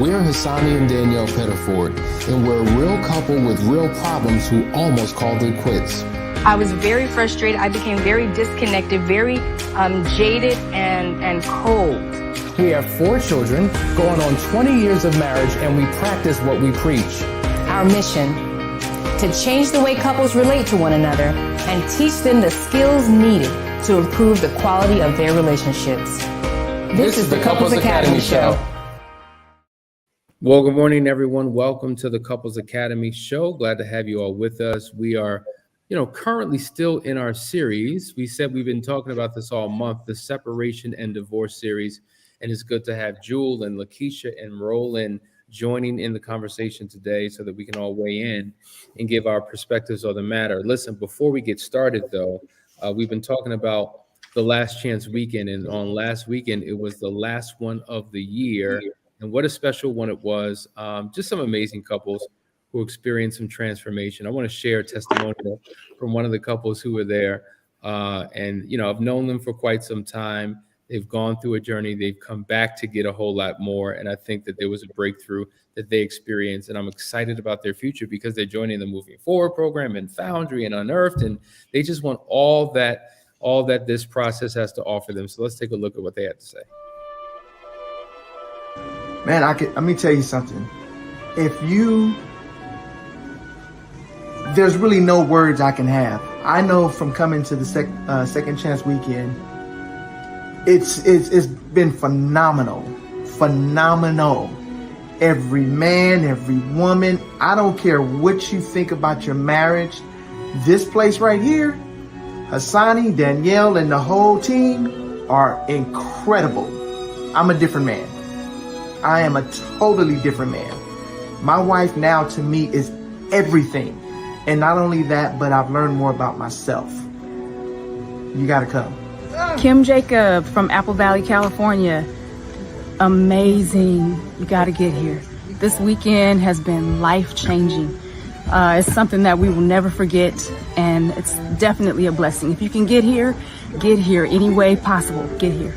We're Hassani and Danielle Pettiford, and we're a real couple with real problems who almost called it quits. I was very frustrated. I became very disconnected, very jaded and cold. We have 4 children, going on 20 years of marriage, and we practice what we preach. Our mission, to change the way couples relate to one another and teach them the skills needed to improve the quality of their relationships. This is the Couples Academy Show. Well, good morning, everyone. Welcome to the Couples Academy Show. Glad to have you all with us. We are, currently still in our series. We said we've been talking about this all month, the separation and divorce series. And it's good to have Jewel and Lakeisha and Roland joining in the conversation today so that we can all weigh in and give our perspectives on the matter. Listen, before we get started, though, we've been talking about the Last Chance Weekend. And on last weekend, it was the last one of the year. And what a special one it was. Just some amazing couples who experienced some transformation. I want to share a testimonial from one of the couples who were there. And I've known them for quite some time. They've gone through a journey. They've come back to get a whole lot more. And I think that there was a breakthrough that they experienced. And I'm excited about their future because they're joining the Moving Forward program and FOUNDRY and UNEARTHED. And they just want all that this process has to offer them. So let's take a look at what they had to say. Man, let me tell you something. There's really no words I can have. I know from coming to the Second Chance Weekend, it's been phenomenal. Every man, every woman, I don't care what you think about your marriage. This place right here, Hassani, Danielle, and the whole team are incredible. I'm a different man. I am a totally different man. My wife now to me is everything. And not only that, but I've learned more about myself. You gotta come. Kim Jacob from Apple Valley, California. Amazing. You got to get here. This weekend has been life-changing. It's something that we will never forget, and it's definitely a blessing. If you can get here any way possible. Get here.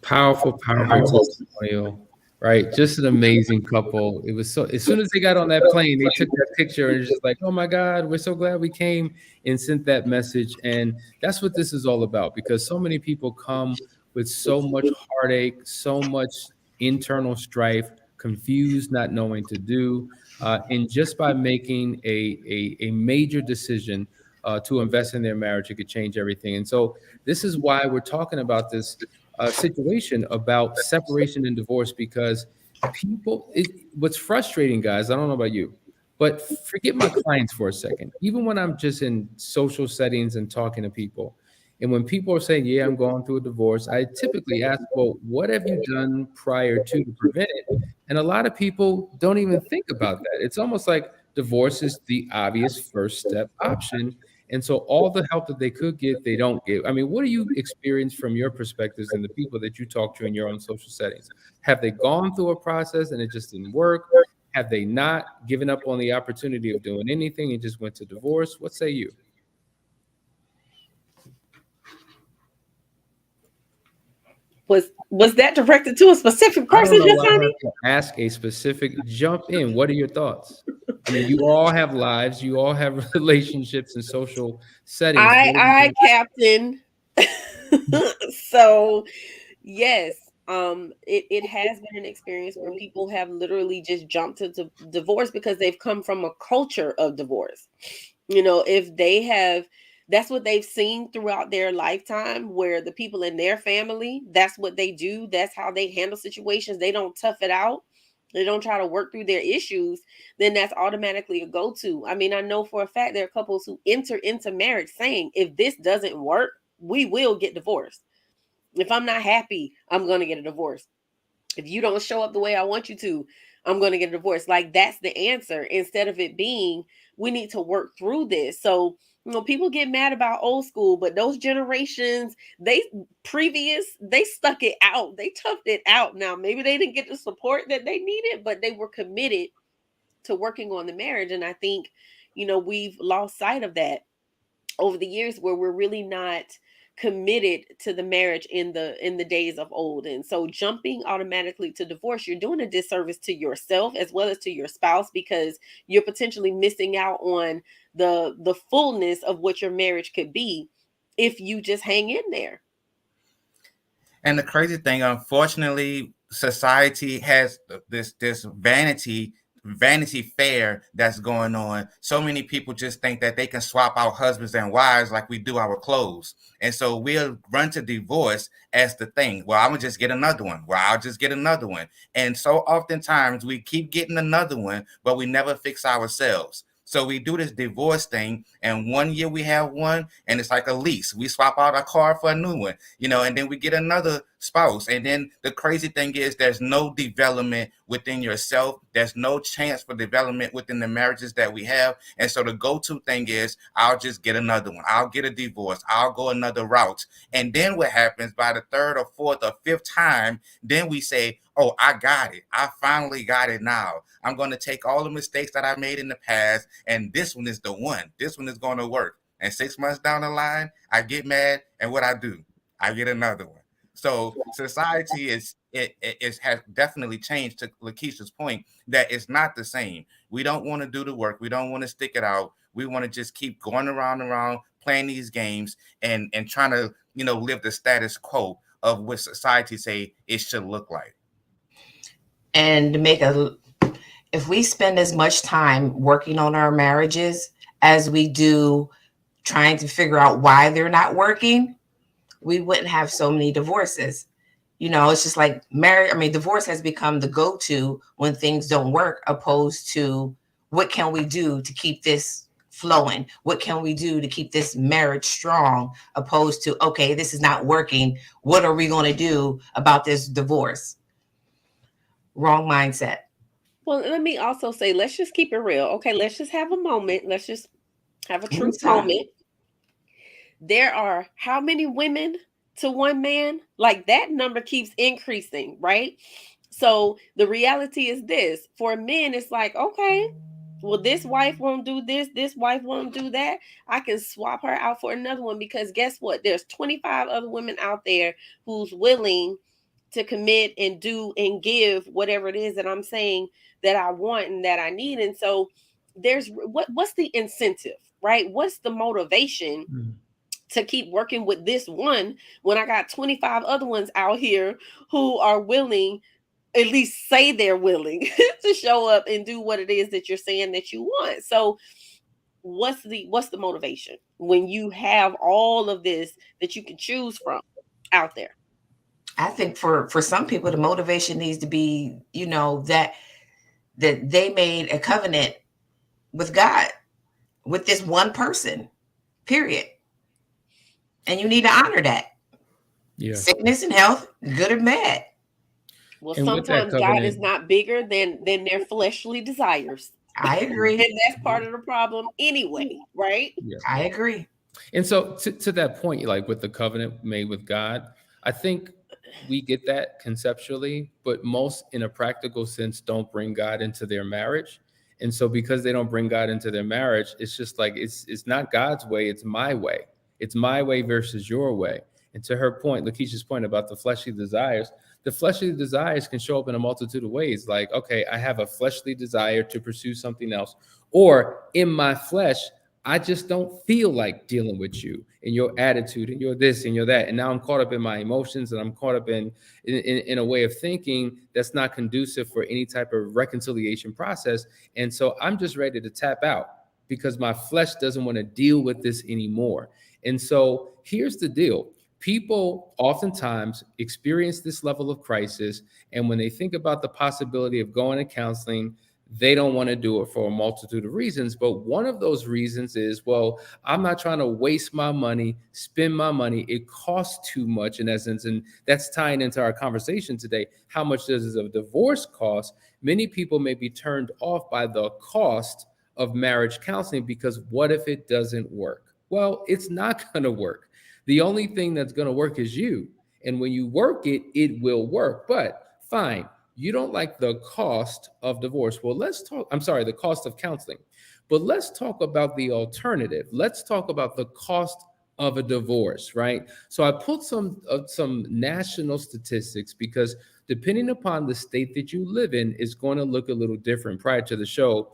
Powerful testimonial, right? Just an amazing couple. It was so, as soon as they got on that plane, they took that picture and it's just like, oh my God, we're so glad we came and sent that message. And that's what this is all about, because so many people come with so much heartache, so much internal strife, confused, not knowing to do. And just by making a major decision to invest in their marriage, it could change everything. And so this is why we're talking about this situation about separation and divorce, because what's frustrating, guys, I don't know about you, but forget my clients for a second. Even when I'm just in social settings and talking to people, and when people are saying, yeah, I'm going through a divorce, I typically ask, well, what have you done prior to prevent it? And a lot of people don't even think about that. It's almost like divorce is the obvious first step option. And so all the help that they could get, they don't get. I mean, what do you experience from your perspectives and the people that you talk to in your own social settings? Have they gone through a process and it just didn't work? Have they not given up on the opportunity of doing anything and just went to divorce? What say you? Was that directed to a specific person? Ask a specific, jump in. What are your thoughts? I mean, you all have lives, you all have relationships and social settings. I captain. So yes, it has been an experience where people have literally just jumped to divorce because they've come from a culture of divorce. If they have, that's what they've seen throughout their lifetime, where the people in their family, that's what they do. That's how they handle situations. They don't tough it out. They don't try to work through their issues. Then that's automatically a go-to. I mean, I know for a fact there are couples who enter into marriage saying, if this doesn't work, we will get divorced. If I'm not happy, I'm going to get a divorce. If you don't show up the way I want you to, I'm going to get a divorce. Like, that's the answer, instead of it being, we need to work through this. So, people get mad about old school, but those generations, they stuck it out. They toughed it out. Now, maybe they didn't get the support that they needed, but they were committed to working on the marriage. And I think, we've lost sight of that over the years, where we're really not committed to the marriage in the days of old. And so jumping automatically to divorce, you're doing a disservice to yourself as well as to your spouse, because you're potentially missing out on the fullness of what your marriage could be if you just hang in there. And the crazy thing, unfortunately, society has this vanity fair that's going on. So many people just think that they can swap out husbands and wives like we do our clothes. And so we'll run to divorce as the thing. Well, I'm gonna just get another one. Well, I'll just get another one. And so oftentimes we keep getting another one, but we never fix ourselves. So we do this divorce thing, and 1 year we have one, and it's like a lease. We swap out our car for a new one, and then we get another spouse. And then the crazy thing is there's no development within yourself. There's no chance for development within the marriages that we have. And so the go-to thing is, I'll just get another one. I'll get a divorce. I'll go another route. And then what happens by the third or fourth or fifth time, then we say, oh, I got it. I finally got it now. I'm going to take all the mistakes that I made in the past, and this one is the one. This one is going to work. And 6 months down the line, I get mad, and what I do, I get another one. So society has definitely changed, to Lakeisha's point, that it's not the same. We don't want to do the work. We don't want to stick it out. We want to just keep going around and around, playing these games and trying to, live the status quo of what society say it should look like. And if we spend as much time working on our marriages as we do trying to figure out why they're not working, we wouldn't have so many divorces. It's just like divorce has become the go-to when things don't work, opposed to what can we do to keep this flowing? What can we do to keep this marriage strong? Opposed to, okay, this is not working. What are we going to do about this divorce? Wrong mindset. Well, let me also say, let's just keep it real. Okay, let's just have a moment. Let's just have a truth moment. There are how many women to one man? Like, that number keeps increasing, right? So the reality is this: for men, it's like, okay, well, this wife won't do this wife won't do that. I can swap her out for another one, because guess what? There's 25 other women out there who's willing to commit and do and give whatever it is that I'm saying that I want and that I need. And so there's what's the incentive, right? What's the motivation to keep working with this one when I got 25 other ones out here who are willing, at least say they're willing to show up and do what it is that you're saying that you want? So what's the motivation when you have all of this that you can choose from out there? I think for some people, the motivation needs to be, that they made a covenant with God, with this one person, period. And you need to honor that. Yeah. Sickness and health, good or bad. Well, and sometimes God is not bigger than their fleshly desires. I agree. And that's part of the problem anyway, right? Yeah. I agree. And so to that point, like with the covenant made with God, I think we get that conceptually, but most in a practical sense don't bring God into their marriage. And so because they don't bring God into their marriage, it's just like, it's not God's way, it's my way. It's my way versus your way. And to her point, Lakeisha's point about the fleshly desires can show up in a multitude of ways. Like, okay, I have a fleshly desire to pursue something else, or in my flesh, I just don't feel like dealing with you and your attitude and your this and your that. And now I'm caught up in my emotions, and I'm caught up in a way of thinking that's not conducive for any type of reconciliation process. And so I'm just ready to tap out because my flesh doesn't want to deal with this anymore. And so here's the deal. People oftentimes experience this level of crisis, and when they think about the possibility of going to counseling, they don't want to do it for a multitude of reasons. But one of those reasons is, well, I'm not trying to waste my money, spend my money. It costs too much in essence. And that's tying into our conversation today. How much does a divorce cost? Many people may be turned off by the cost of marriage counseling because what if it doesn't work? Well, it's not going to work. The only thing that's going to work is you. And when you work it, it will work. But fine. You don't like the cost of divorce. Well, the cost of counseling. But let's talk about the alternative. Let's talk about the cost of a divorce, right? So I put some national statistics because depending upon the state that you live in is going to look a little different. Prior to the show,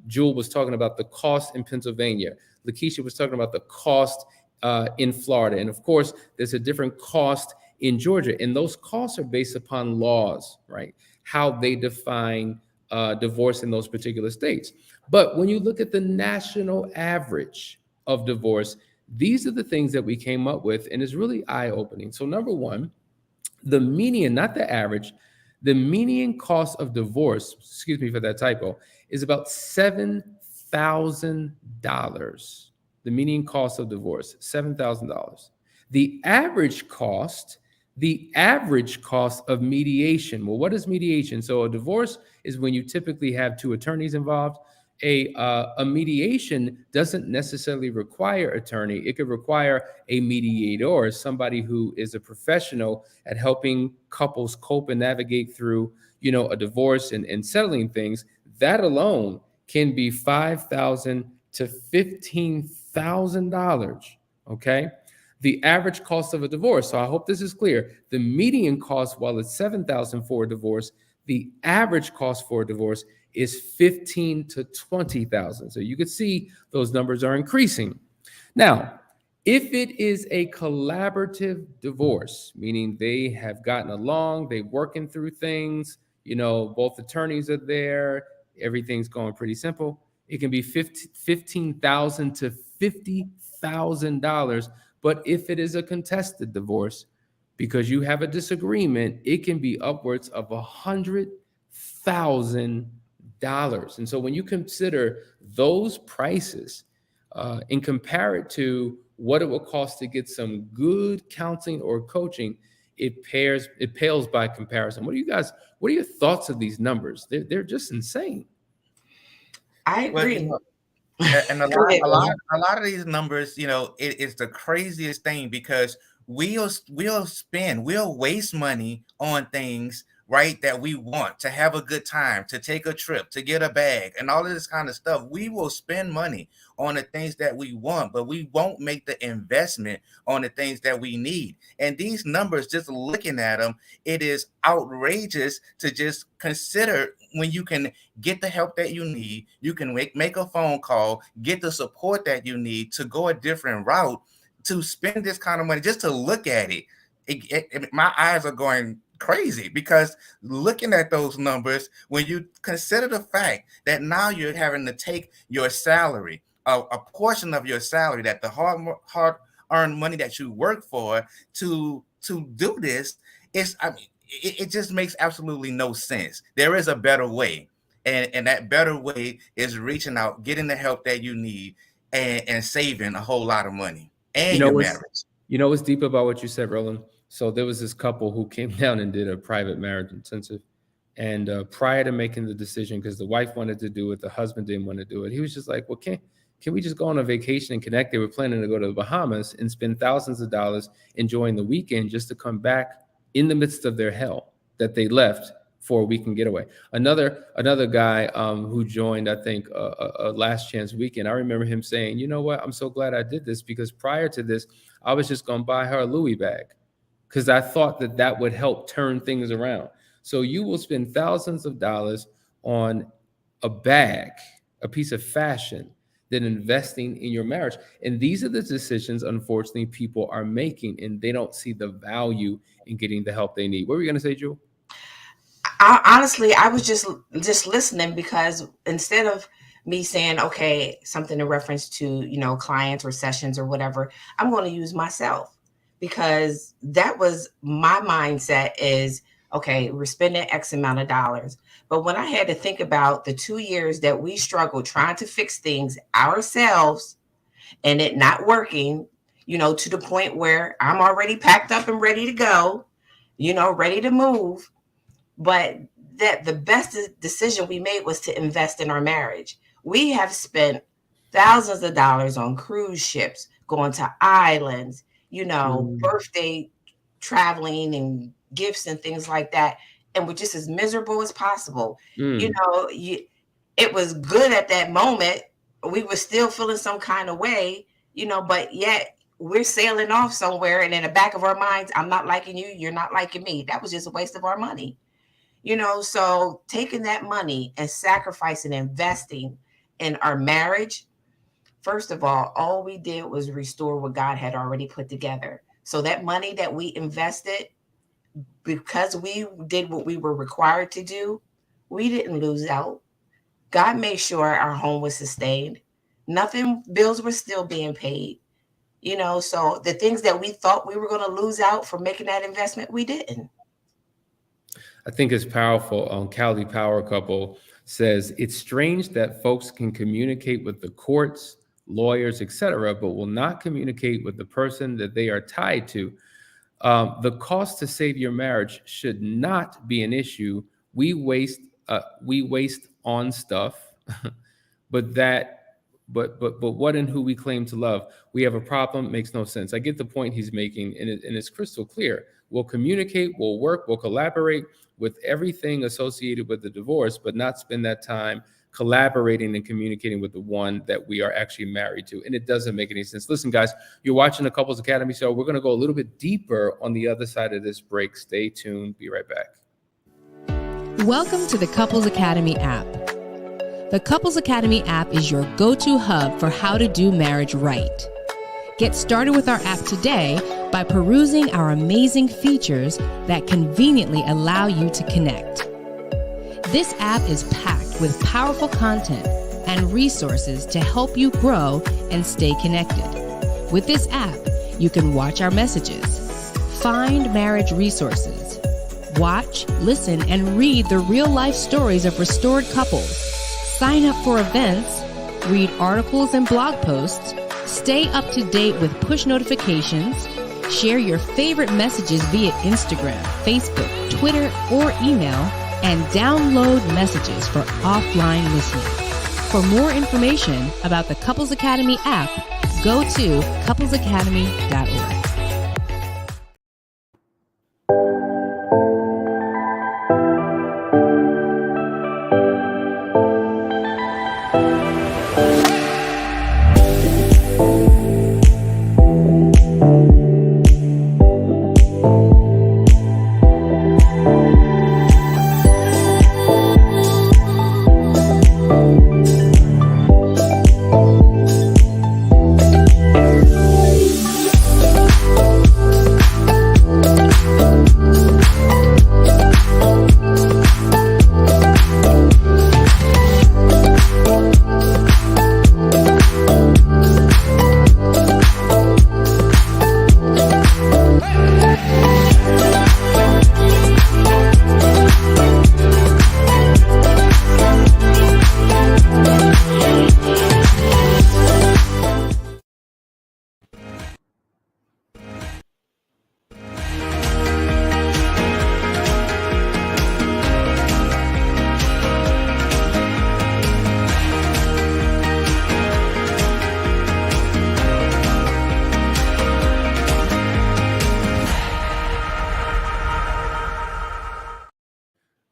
Jewel was talking about the cost in Pennsylvania. Lakeisha was talking about the cost in Florida. And of course, there's a different cost in Georgia, and those costs are based upon laws, right? How they define divorce in those particular states. But when you look at the national average of divorce, these are the things that we came up with, and it's really eye-opening. So number one, the median, not the average, the median cost of divorce, excuse me for that typo, is about $7,000. The median cost of divorce, $7,000. The average cost of mediation. Well, what is mediation? So a divorce is when you typically have two attorneys involved. A mediation doesn't necessarily require attorney. It could require a mediator, somebody who is a professional at helping couples cope and navigate through, a divorce and settling things. That alone can be $5,000 to $15,000. Okay. The average cost of a divorce. So I hope this is clear. The median cost, while it's $7,000 for a divorce, the average cost for a divorce is $15,000 to $20,000. So you can see those numbers are increasing. Now, if it is a collaborative divorce, meaning they have gotten along, they're working through things, both attorneys are there, everything's going pretty simple, it can be $15,000 to $50,000. But if it is a contested divorce, because you have a disagreement, it can be upwards of $100,000. And so when you consider those prices and compare it to what it will cost to get some good counseling or coaching, it pales by comparison. What are your thoughts of these numbers? They're just insane. I agree. And a lot of these numbers, it is the craziest thing because we'll waste money on things, right, that we want to have a good time, to take a trip, to get a bag, and all of this kind of stuff. We will spend money on the things that we want, but we won't make the investment on the things that we need. And these numbers, just looking at them, it is outrageous to just consider when you can get the help that you need, you can make a phone call, get the support that you need to go a different route, to spend this kind of money just to look at it. My eyes are going crazy because looking at those numbers, when you consider the fact that now you're having to take your salary, a portion of your salary, that the hard-earned money that you work for to do this, it just makes absolutely no sense. There is a better way, and that better way is reaching out, getting the help that you need, and saving a whole lot of money and your marriage. What's deep about what you said, Roland? So there was this couple who came down and did a private marriage intensive. And prior to making the decision, because the wife wanted to do it, the husband didn't want to do it, he was just like, well, can we just go on a vacation and connect? They were planning to go to the Bahamas and spend thousands of dollars enjoying the weekend just to come back in the midst of their hell that they left for a weekend getaway. Another guy who joined, I think, a last chance weekend. I remember him saying, you know what, I'm so glad I did this because prior to this, I was just going to buy her a Louis bag because I thought that would help turn things around. So you will spend thousands of dollars on a bag, a piece of fashion, than investing in your marriage. And these are the decisions, unfortunately, people are making, and they don't see the value in getting the help they need. What were you going to say, Jewel? Honestly, I was just listening because instead of me saying, okay, something in reference to, clients or sessions or whatever, I'm going to use myself because that was my mindset is, Okay, we're spending X amount of dollars. But when I had to think about the 2 years that we struggled trying to fix things ourselves and it not working, to the point where I'm already packed up and ready to go, ready to move. But that the best decision we made was to invest in our marriage. We have spent thousands of dollars on cruise ships, going to islands, birthday traveling and gifts and things like that. And we're just as miserable as possible. It was good at that moment. We were still feeling some kind of way, but yet we're sailing off somewhere. And in the back of our minds, I'm not liking you. You're not liking me. That was just a waste of our money. So taking that money and sacrificing, investing in our marriage, first of all we did was restore what God had already put together. So that money that we invested, because we did what we were required to do, we didn't lose out. God made sure our home was sustained. Bills were still being paid. So the things that we thought we were going to lose out for making that investment, we didn't. I think it's powerful. Cali Power Couple says, it's strange that folks can communicate with the courts, lawyers, etc., but will not communicate with the person that they are tied to. The cost to save your marriage should not be an issue. We waste on stuff, but what and who we claim to love. We have a problem, makes no sense. I get the point he's making, and it's crystal clear. We'll communicate, we'll work, we'll collaborate with everything associated with the divorce, but not spend that time collaborating and communicating with the one that we are actually married to. And it doesn't make any sense. Listen, guys, you're watching the Couples Academy show. We're going to go a little bit deeper on the other side of this break. Stay tuned. Be right back. Welcome to the Couples Academy app. The Couples Academy app is your go-to hub for how to do marriage right. Get started with our app today by perusing our amazing features that conveniently allow you to connect. This app is packed with powerful content and resources to help you grow and stay connected. With this app, you can watch our messages, find marriage resources, watch, listen, and read the real-life stories of restored couples, sign up for events, read articles and blog posts, stay up to date with push notifications, share your favorite messages via Instagram, Facebook, Twitter, or email, and download messages for offline listening. For more information about the Couples Academy app, go to couplesacademy.org.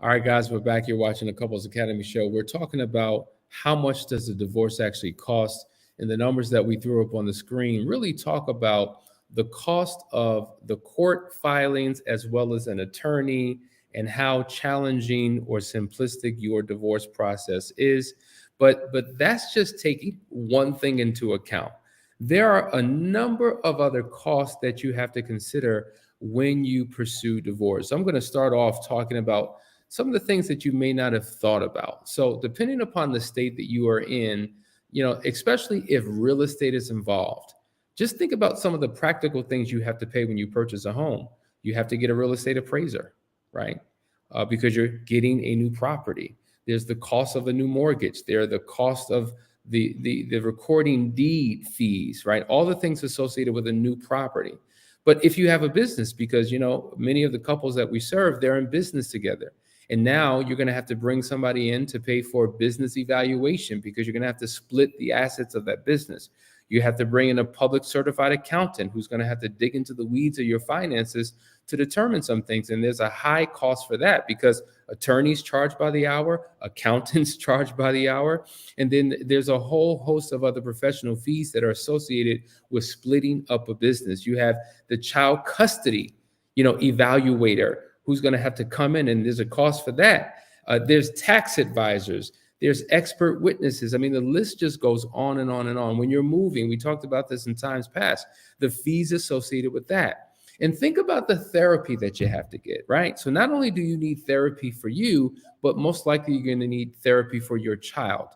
All right, guys, we're back here watching the Couples Academy show. We're talking about how much does a divorce actually cost, and the numbers that we threw up on the screen really talk about the cost of the court filings as well as an attorney and how challenging or simplistic your divorce process is. But that's just taking one thing into account. There are a number of other costs that you have to consider when you pursue divorce. I'm going to start off talking about some of the things that you may not have thought about. So depending upon the state that you are in, especially if real estate is involved, just think about some of the practical things you have to pay when you purchase a home. You have to get a real estate appraiser, right? because you're getting a new property. There's the cost of a new mortgage. There are the cost of the recording deed fees, right? All the things associated with a new property. But if you have a business, because many of the couples that we serve, they're in business together. And now you're going to have to bring somebody in to pay for business evaluation, because you're going to have to split the assets of that business. You have to bring in a public certified accountant who's going to have to dig into the weeds of your finances to determine some things. And there's a high cost for that, because attorneys charge by the hour, accountants charge by the hour. And then there's a whole host of other professional fees that are associated with splitting up a business. You have the child custody, evaluator who's going to have to come in, and there's a cost for that. There's tax advisors. There's expert witnesses. I mean, the list just goes on and on and on. When you're moving, we talked about this in times past, the fees associated with that. And think about the therapy that you have to get, right? So not only do you need therapy for you, but most likely you're going to need therapy for your child.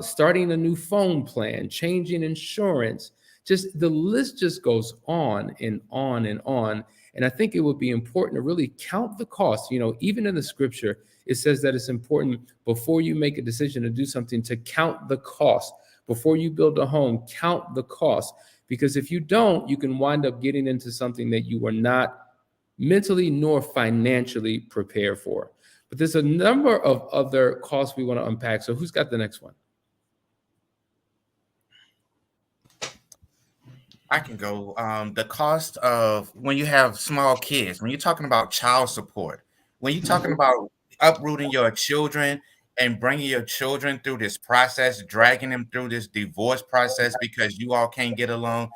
Starting a new phone plan, changing insurance, just the list just goes on and on and on. And I think it would be important to really count the cost. Even in the scripture, it says that it's important before you make a decision to do something to count the cost. Before you build a home, count the cost. Because if you don't, you can wind up getting into something that you are not mentally nor financially prepared for. But there's a number of other costs we want to unpack. So who's got the next one? I can go. The cost of when you have small kids, when you're talking about child support, when you're talking about uprooting your children and bringing your children through this process, dragging them through this divorce process because you all can't get along.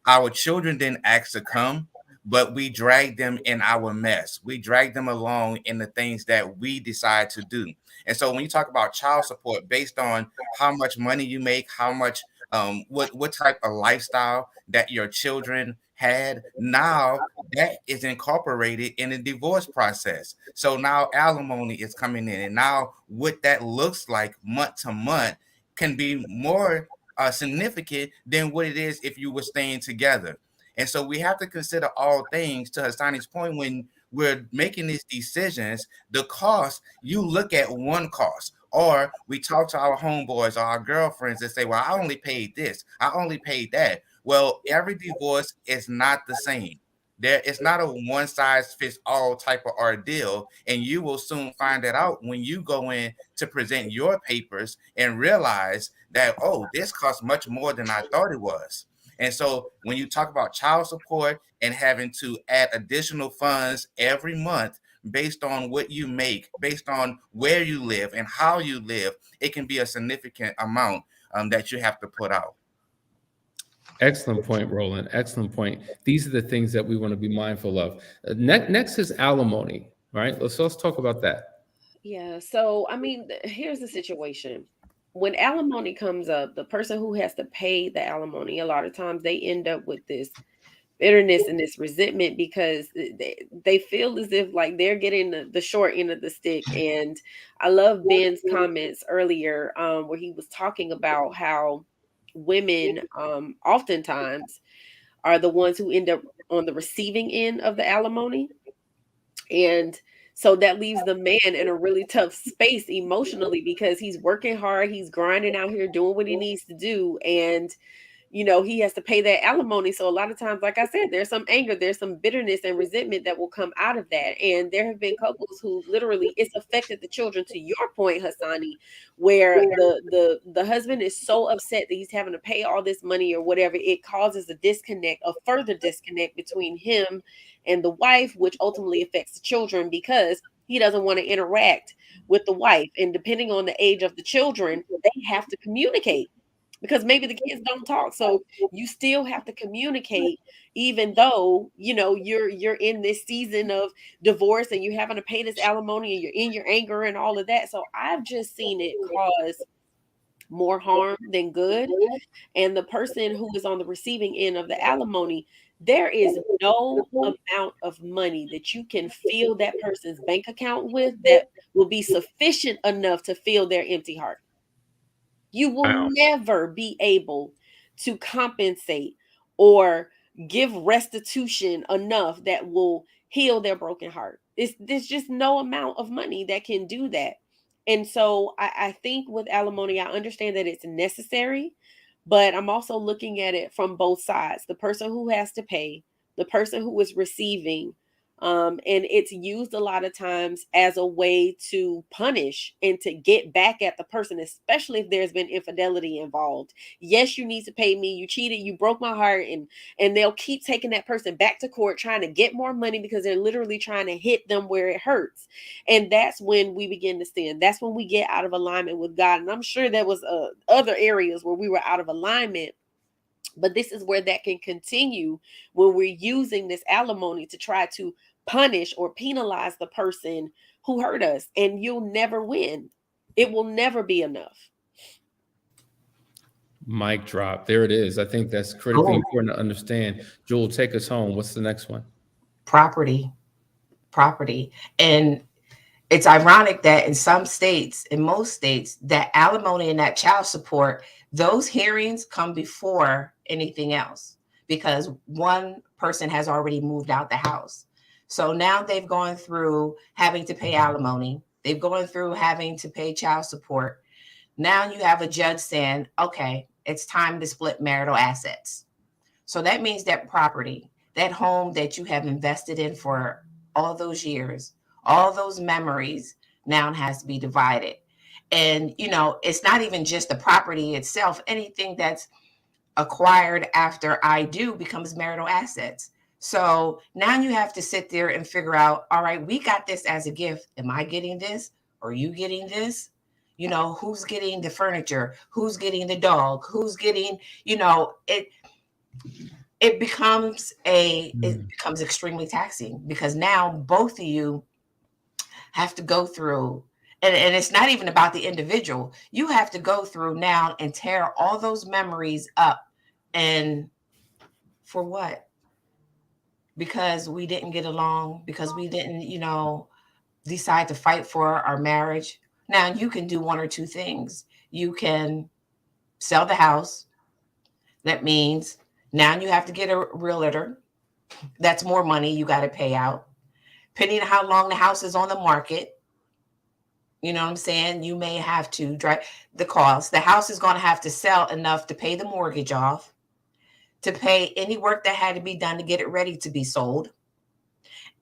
Our children didn't ask to come, but we drag them in our mess. We drag them along in the things that we decide to do. And so when you talk about child support, based on how much money you make, how much what type of lifestyle that your children had, now that is incorporated in the divorce process. So now alimony is coming in, and now what that looks like month to month can be more significant than what it is if you were staying together. And so we have to consider all things. To Hassani's point, when we're making these decisions, the cost, you look at one cost. Or we talk to our homeboys or our girlfriends and say, well, I only paid this, I only paid that. Well, every divorce is not the same. It's not a one size fits all type of ordeal. And you will soon find that out when you go in to present your papers and realize that, oh, this costs much more than I thought it was. And so when you talk about child support and having to add additional funds every month, based on what you make, based on where you live and how you live, it can be a significant amount that you have to put out. Excellent point, Roland. Excellent point. These are the things that we want to be mindful of. Next is alimony, right? Let's talk about that. Yeah. So, I mean, here's the situation. When alimony comes up, the person who has to pay the alimony, a lot of times they end up with this bitterness and this resentment because they feel as if like they're getting the short end of the stick. And I love Ben's comments earlier where he was talking about how women oftentimes are the ones who end up on the receiving end of the alimony. And so that leaves the man in a really tough space emotionally because he's working hard, he's grinding out here, doing what he needs to do. And he has to pay that alimony. So a lot of times, like I said, there's some anger, there's some bitterness and resentment that will come out of that. And there have been couples who literally it's affected the children, to your point, Hassani, where the husband is so upset that he's having to pay all this money or whatever. It causes a further disconnect between him and the wife, which ultimately affects the children because he doesn't want to interact with the wife. And depending on the age of the children, they have to communicate. Because maybe the kids don't talk. So you still have to communicate, even though, you're in this season of divorce and you're having to pay this alimony and you're in your anger and all of that. So I've just seen it cause more harm than good. And the person who is on the receiving end of the alimony, there is no amount of money that you can fill that person's bank account with that will be sufficient enough to fill their empty heart. You will never be able to compensate or give restitution enough that will heal their broken heart. There's just no amount of money that can do that. And so I think with alimony, I understand that it's necessary, but I'm also looking at it from both sides. The person who has to pay, the person who is receiving, and it's used a lot of times as a way to punish and to get back at the person, especially if there's been infidelity involved. Yes, you need to pay me. You cheated. You broke my heart, and they'll keep taking that person back to court, trying to get more money because they're literally trying to hit them where it hurts. And that's when we begin to sin. That's when we get out of alignment with God. And I'm sure there was other areas where we were out of alignment. But this is where that can continue when we're using this alimony to try to punish or penalize the person who hurt us. And you'll never win. It will never be enough. Mic drop. There it is. I think that's critically important to understand. Jewel, take us home. What's the next one? Property. And it's ironic that in some states, in most states, that alimony and that child support, those hearings come before anything else because one person has already moved out the house. So now they've gone through having to pay alimony. They've gone through having to pay child support. Now you have a judge saying, okay, it's time to split marital assets. So that means that property, that home that you have invested in for all those years, all those memories now has to be divided. And, you know, it's not even just the property itself. Anything that's acquired after I do becomes marital assets. So now you have to sit there and figure out, all right, we got this as a gift. Am I getting this? Are you getting this? You know, who's getting the furniture? Who's getting the dog? Who's getting, you know, it becomes extremely taxing because now both of you have to go through, and it's not even about the individual. You have to go through now and tear all those memories up. And for what? Because we didn't get along, because we didn't, you know, decide to fight for our marriage. Now you can do one or two things. You can sell the house. That means now you have to get a realtor. That's more money you got to pay out. Depending on how long the house is on the market, you know what I'm saying? You may have to drive the cost. The house is going to have to sell enough to pay the mortgage off, to pay any work that had to be done to get it ready to be sold.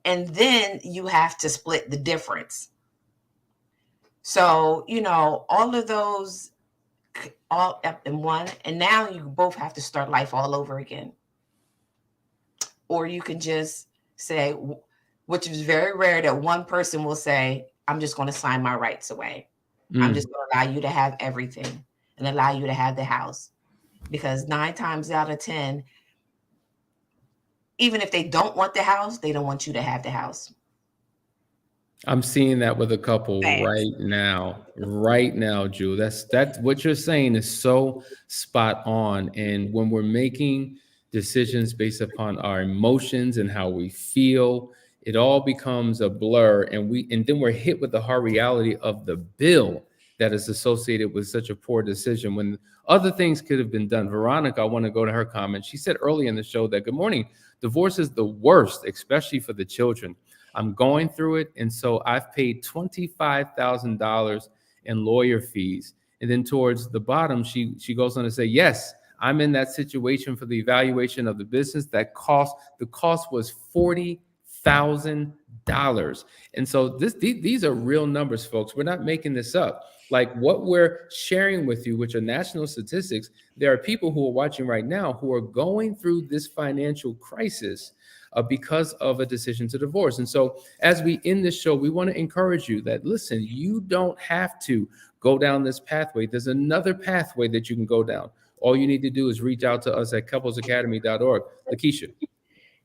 And then you have to split the difference. So, you know, all of those all up in one. And now you both have to start life all over again. Or you can just say, which is very rare that one person will say, I'm just going to sign my rights away. I'm just going to allow you to have everything and allow you to have the house. Because 9 times out of 10, even if they don't want the house, they don't want you to have the house. I'm seeing that with a couple right now, Jewel. That's what you're saying is so spot on. And when we're making decisions based upon our emotions and how we feel, it all becomes a blur, and then we're hit with the hard reality of the bill that is associated with such a poor decision when other things could have been done. Veronica, I want to go to her comment. She said early in the show that, good morning, divorce is the worst, especially for the children. I'm going through it, and so I've paid $25,000 in lawyer fees. And then towards the bottom, she goes on to say, yes, I'm in that situation for the evaluation of the business. The cost was $40,000. And so these are real numbers, folks. We're not making this up. Like what we're sharing with you, which are national statistics, there are people who are watching right now who are going through this financial crisis because of a decision to divorce. And so as we end this show, we want to encourage you that, listen, you don't have to go down this pathway. There's another pathway that you can go down. All you need to do is reach out to us at couplesacademy.org. Lakeisha.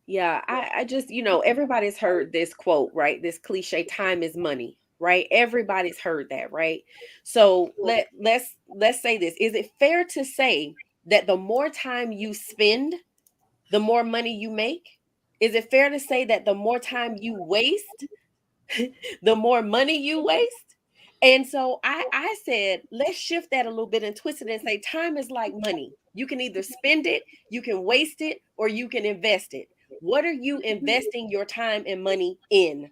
Yeah, I just, you know, everybody's heard this quote, right? This cliche, time is money, right? Everybody's heard that, right? So let's say this. Is it fair to say that the more time you spend, the more money you make? Is it fair to say that the more time you waste, the more money you waste? And so I said, let's shift that a little bit and twist it and say time is like money. You can either spend it, you can waste it, or you can invest it. What are you investing your time and money in?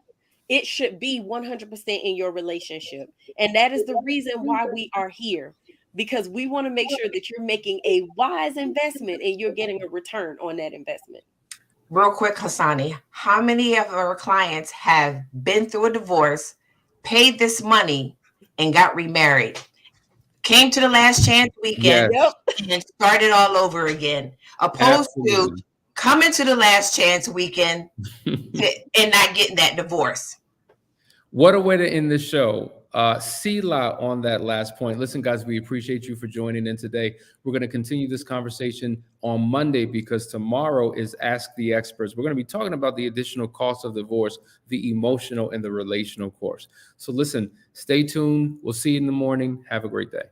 it should be 100% in your relationship. And that is the reason why we are here, because we want to make sure that you're making a wise investment and you're getting a return on that investment. Real quick, Hassani, how many of our clients have been through a divorce, paid this money, and got remarried? Came to the last chance weekend and started all over again, opposed to coming to the last chance weekend and not getting that divorce. What a way to end the show. Sela on that last point. Listen, guys, we appreciate you for joining in today. We're going to continue this conversation on Monday, because tomorrow is Ask the Experts. We're going to be talking about the additional costs of divorce, the emotional and the relational course. So listen, stay tuned. We'll see you in the morning. Have a great day.